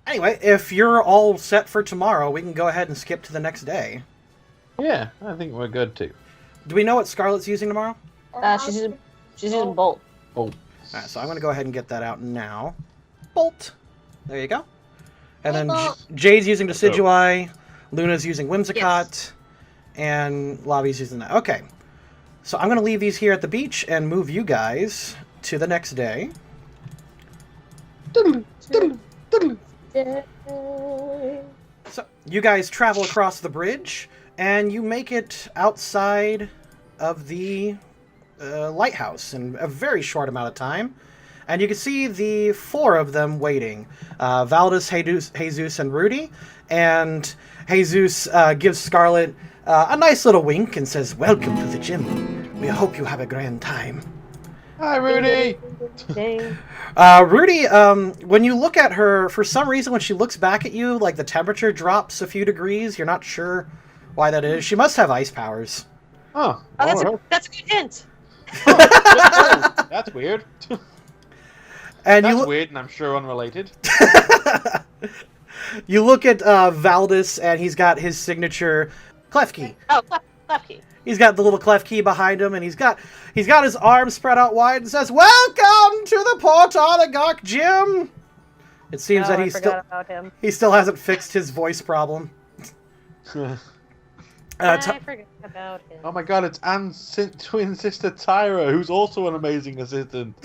Anyway, if you're all set for tomorrow, we can go ahead and skip to the next day. Yeah, I think we're good too. Do we know what Scarlett's using tomorrow? She's using Bolt. Oh. Alright, so I'm going to go ahead and get that out now. Bolt. There you go. And then Jade's using Decidueye, Luna's using Whimsicott, and Lobby's using that. Okay. So I'm going to leave these here at the beach and move you guys to the next day. So you guys travel across the bridge, and you make it outside of the lighthouse in a very short amount of time. And you can see the four of them waiting. Valdez, Jesus, and Rudy. And Jesus gives Scarlett a nice little wink and says, "Welcome to the gym. We hope you have a grand time." Hi, Rudy! Rudy, when you look at her, for some reason when she looks back at you, like the temperature drops a few degrees. You're not sure why that is. She must have ice powers. Oh, that's a good hint. Oh, that's weird. And that's weird, and I'm sure unrelated. You look at Valdez, and he's got his signature clef key. Oh, clef key. He's got the little clef key behind him, and he's got his arms spread out wide and says, "Welcome to the Port Oligarch Gym." It seems that he still hasn't fixed his voice problem. I forgot about him. Oh my god, it's Anne's twin sister Tyra, who's also an amazing assistant.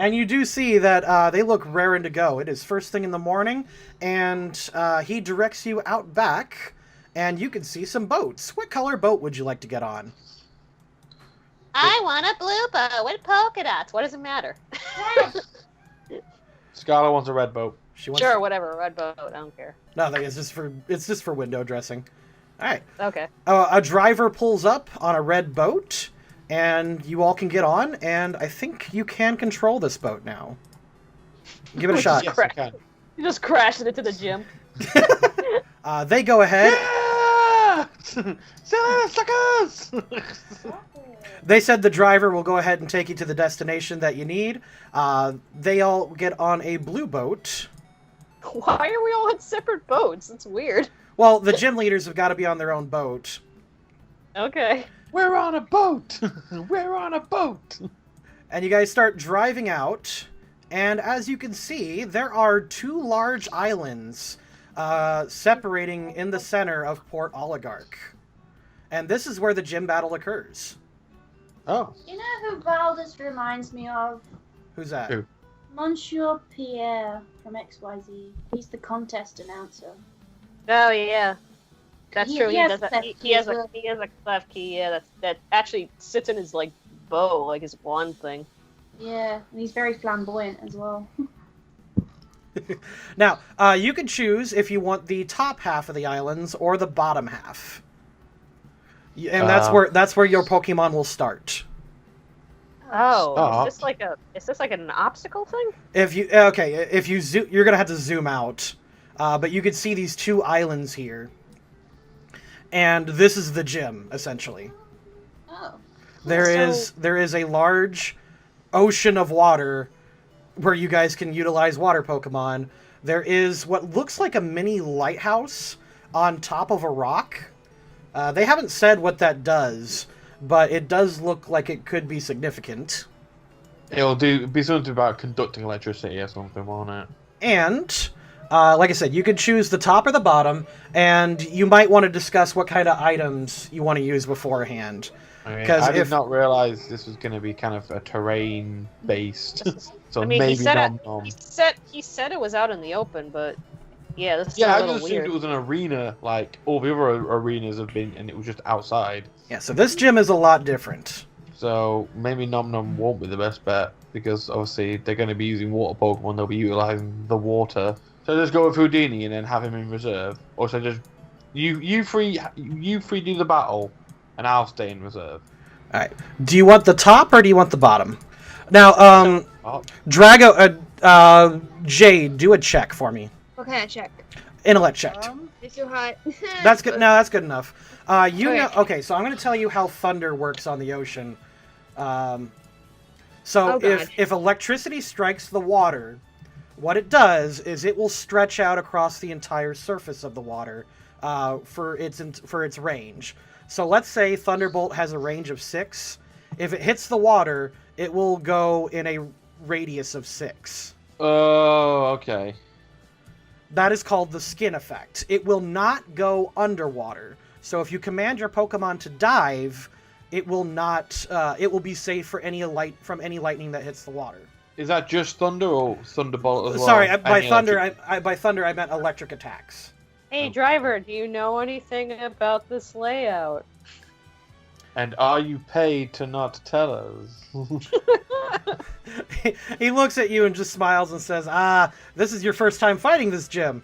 And you do see that they look raring to go. It is first thing in the morning, and he directs you out back, and you can see some boats. What color boat would you like to get on? I want a blue boat with polka dots. What does it matter? Scarlet wants a red boat. Sure, whatever, red boat. I don't care. Nothing. It's just for window dressing. All right. Okay. A driver pulls up on a red boat, and you all can get on. And I think you can control this boat now. Give it a shot. Yes, I can. You just crashed it into the gym. They go ahead. Yeah! Suckers! They said the driver will go ahead and take you to the destination that you need. They all get on a blue boat. Why are we all on separate boats? It's weird. Well, the gym leaders have got to be on their own boat. Okay. We're on a boat! We're on a boat! And you guys start driving out, and as you can see, there are two large islands separating in the center of Port Oligarch. And this is where the gym battle occurs. Oh. You know who Valdez reminds me of? Who's that? Who? Monsieur Pierre from XYZ. He's the contest announcer. Oh yeah, that's true. He has a clef key. Yeah, that actually sits in his like bow, like his wand thing. Yeah, and he's very flamboyant as well. Now, you can choose if you want the top half of the islands or the bottom half. And that's where your Pokemon will start. Oh, is this like an obstacle thing? If you zoom, you're gonna have to zoom out, but you can see these two islands here, and this is the gym essentially. Oh. There is a large ocean of water where you guys can utilize water Pokemon. There is what looks like a mini lighthouse on top of a rock. They haven't said what that does, but it does look like it could be significant. It'll be something about conducting electricity or something, won't it? And, like I said, you could choose the top or the bottom, and you might want to discuss what kind of items you want to use beforehand. I did not realize this was going to be kind of a terrain-based, so maybe he said it was out in the open, but yeah, this is a little just weird. assumed it was an arena, like all the other arenas have been, and it was just outside. Yeah, so this gym is a lot different. So maybe Nom Nom won't be the best bet, because obviously they're going to be using water Pokemon, they'll be utilizing the water. So just go with Houdini and then have him in reserve. Or so just you three do the battle, and I'll stay in reserve. Alright. Do you want the top or do you want the bottom? Now, Drago, Jade, do a check for me. What kind of check? Intellect check. It's too hot. That's good. No, that's good enough. Okay, so I'm going to tell you how thunder works on the ocean. If electricity strikes the water, What it does is it will stretch out across the entire surface of the water for its range. So let's say Thunderbolt has a range of 6. If it hits the water, it will go in a radius of 6. Oh, okay. That is called the skin effect. It will not go underwater. So if you command your Pokemon to dive, it will not. It will be safe for any lightning that hits the water. Is that just thunder or Thunderbolt as well? Sorry, by Any thunder, electric- by thunder I meant electric attacks. Hey, driver, do you know anything about this layout? And are you paid to not tell us? He looks at you and just smiles and says, this is your first time fighting this gym.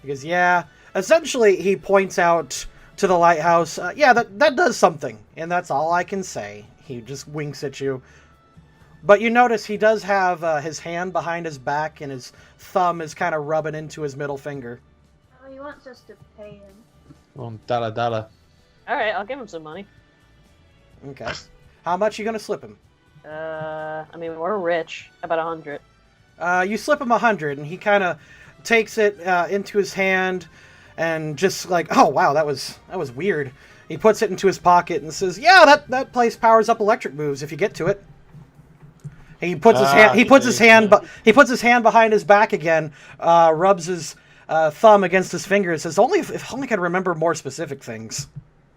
He goes, yeah. Essentially, he points out to the lighthouse, yeah, that does something, and that's all I can say. He just winks at you. But you notice he does have his hand behind his back, and his thumb is kind of rubbing into his middle finger. Oh, he wants us to pay him. Dala dala. Alright, I'll give him some money. Okay. How much are you going to slip him? I mean, we're rich. About 100. You slip him 100, and he kind of takes it into his hand, and just like, oh wow, that was weird. He puts it into his pocket and says, "Yeah, that place powers up electric moves if you get to it." He puts his hand. He puts his hand. He puts his hand behind his back again. Rubs his thumb against his finger and says, "Only if only I could remember more specific things."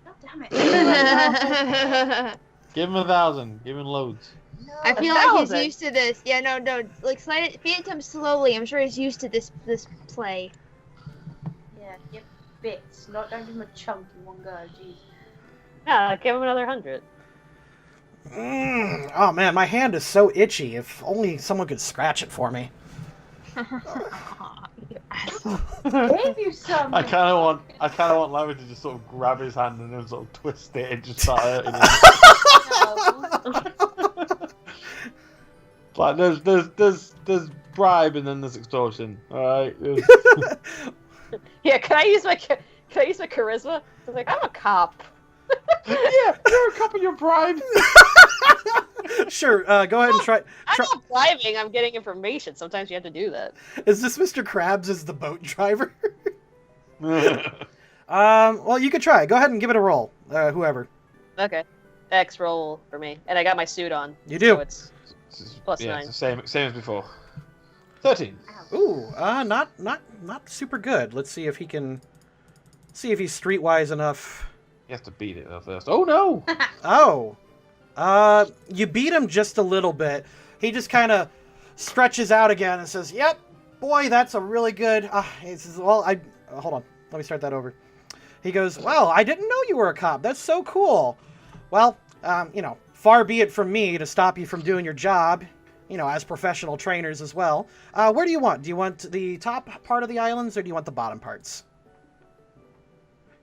God damn it. Give him 1,000. Give him loads. No. I feel like he's 1,000? used to this. Yeah, no. Like, feed it to him slowly. I'm sure he's used to this play. Yeah, give bits. Don't give him a chunk in one go, jeez. Yeah, give him another 100. Oh man, my hand is so itchy. If only someone could scratch it for me. Gave you some. I kind of want Larry to just sort of grab his hand and then sort of twist it and just start hurting him. Like there's bribe and then there's extortion. All right. Yeah, can I use my charisma? I was like, I'm a cop. Yeah, you're a cop and you're bribed. Sure, go ahead and try. I'm not bribing, I'm getting information. Sometimes you have to do that. Is this Mr. Krabs as the boat driver? Well, you could try. Go ahead and give it a roll. Whoever. Okay. X roll for me. And I got my suit on. You do. So it's plus yeah, 9. it's the same as before. 13. Ooh, not super good. Let's see if he can. See if he's streetwise enough. You have to beat it though first. Oh no! Oh. You beat him just a little bit. He just kind of stretches out again and says, "Yep, boy, that's a really good." He says, "Well, hold on. Let me start that over." He goes, "Well, I didn't know you were a cop. That's so cool. Well, far be it from me to stop you from doing your job. As professional trainers as well. Where do you want? Do you want the top part of the islands or do you want the bottom parts?"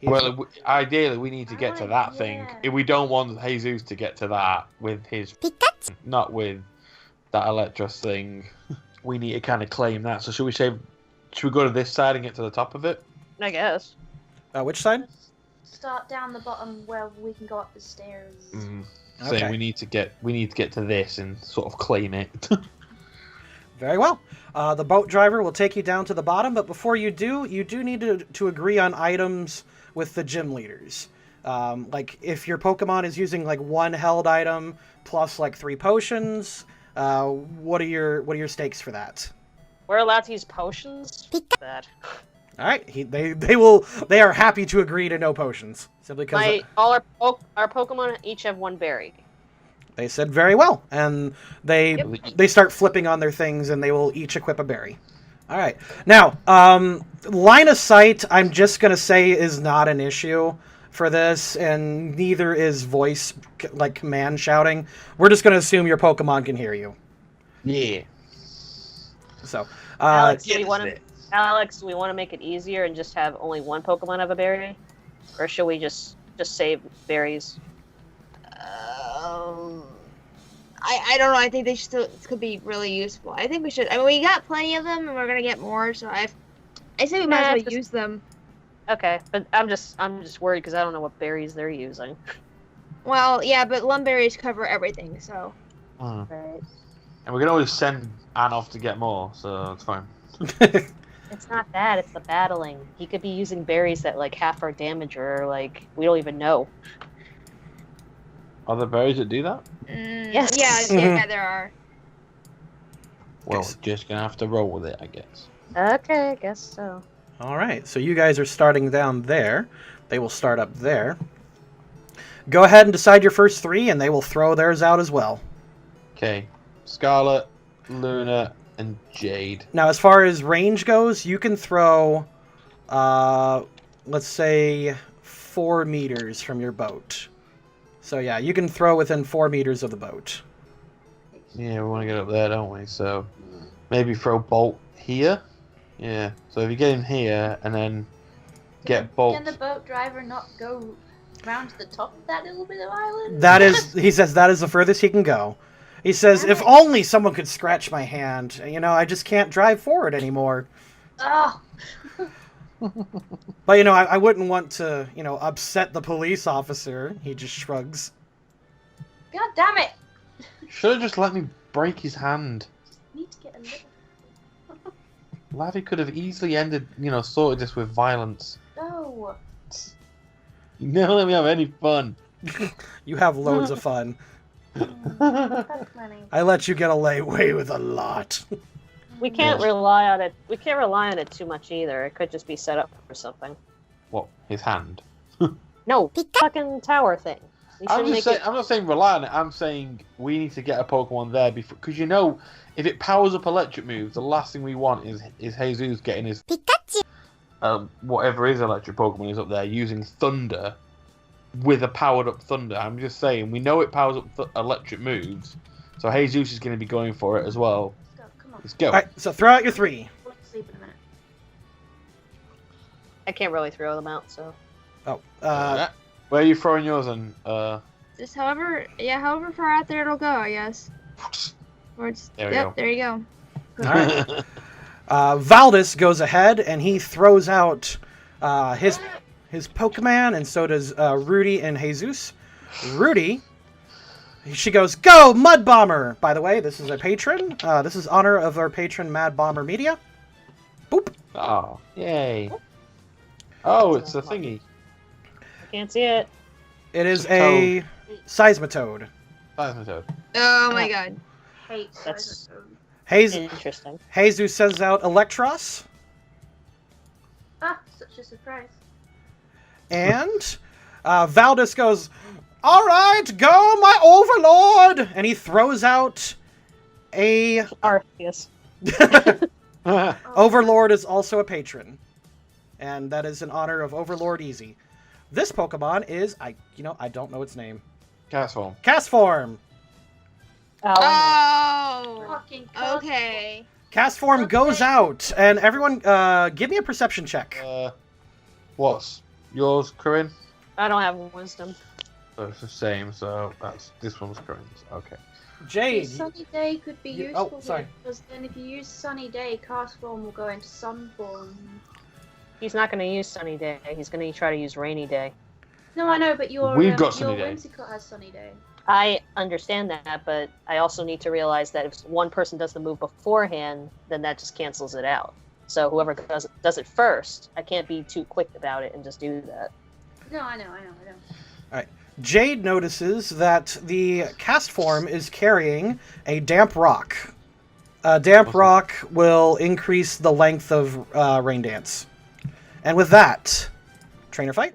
Well, ideally, we need to get to that thing. Yeah. If we don't want Jesus to get to that with his not with that Electros thing. We need to kind of claim that. So should we go to this side and get to the top of it? I guess. Which side? Start down the bottom where we can go up the stairs. So Okay. we need to get to this and sort of claim it. Very well. The boat driver will take you down to the bottom, but before you do need to agree on items with the gym leaders. Like if your Pokemon is using like one held item plus like 3 potions, what are your stakes for that? We're allowed to use potions? That. All right, they are happy to agree to no potions simply because Our Pokemon each have 1 berry. they said very well, and they start flipping on their things, and they will each equip a berry. All right, now line of sight. I'm just gonna say is not an issue for this, and neither is voice like command shouting. We're just gonna assume your Pokemon can hear you. Yeah. So, Alex, do we want to make it easier and just have only 1 Pokemon have a berry, or should we just save berries? I don't know. I think they could be really useful. I think we should. I mean, we got plenty of them, and we're gonna get more. So I say we might as well use them. Okay, but I'm just worried because I don't know what berries they're using. Well, yeah, but lumberries cover everything. So Right. And we can always send Anne off to get more, so it's fine. It's not that, it's the battling. He could be using berries that like half our damage or like we don't even know. Are there berries that do that? Yes. Yeah, there are. Well, Okay. just gonna have to roll with it, I guess. Okay, I guess so. All right, so you guys are starting down there. They will start up there. Go ahead and decide your first 3, and they will throw theirs out as well. Okay. Scarlet, Luna, and Jade. Now, as far as range goes, you can throw, let's say, 4 meters from your boat. So yeah, you can throw within 4 meters of the boat. Yeah, we want to get up there, don't we? So maybe throw Bolt here. Yeah. So if you get in here and then get Bolt. Can the boat driver not go round to the top of that little bit of island? That is, he says, that is the furthest he can go. He says, if only someone could scratch my hand. You know, I just can't drive forward anymore. Oh, But, you know, I wouldn't want to, you know, upset the police officer. He just shrugs. god damn it! Should have just let me break his hand. Need to get a little. Laddie could have easily sorted this with violence. No. You never let me have any fun. You have loads of fun. That's money. I let you get away with a lot. We can't rely on it. We can't rely on it too much either. It could just be set up for something. What? His hand? No, fucking tower thing. We I'm should just make saying. I'm not saying rely on it. I'm saying we need to get a Pokemon there before, because if it powers up electric moves, the last thing we want is Jesus getting his Pikachu. Whatever his electric Pokemon is up there using Thunder with a powered up Thunder. I'm just saying we know it powers up electric moves, so Jesus is going to be going for it as well. Let's go, come on. Let's go. All right, so throw out your 3. We'll sleep in a minute. I can't really throw them out, so. Oh, Where are you throwing yours? And Just however far out there it'll go, I guess. Or it's, There we go. there you go. all right. Valdis goes ahead and he throws out his Pokemon, and so does Rudy and Jesus. Rudy, she goes, "Go, Mud Bomber!" By the way, this is a patron. This is honor of our patron, Mad Bomber Media. Boop. Oh, yay! Oh, it's a thingy. I can't see it. It is a Seismitoad. Seismitoad. Oh my god. Hate That's- Seismitoad. Interesting. Jesus sends out Electros, Ah, such a surprise. and Valdis goes, "All right, go, my Overlord!" And he throws out a Arceus. Overlord is also a patron, and that is in honor of Overlord Easy. This Pokemon is I don't know its name. Castform. Castform. Oh. Fucking Okay. Castform goes out, and everyone, give me a perception check. What's yours, Corinne? I don't have wisdom. So it's the same. So this one's Corinne's. Okay. Jade. Sunny Day could be You- useful oh, sorry. here, because then if you use Sunny Day, Cast Form will go into Sun Form. He's not going to use Sunny Day. He's going to try to use Rainy Day. No, I know, but your We've got Sunny your Day. Whimsicott has Sunny Day. I understand that, but I also need to realize that if one person does the move beforehand, then that just cancels it out. So whoever does it first, I can't be too quick about it and just do that. No, I know. Jade notices that the Castform is carrying a Damp Rock. Damp Awesome. Rock will increase the length of Rain Dance. And with that, trainer fight.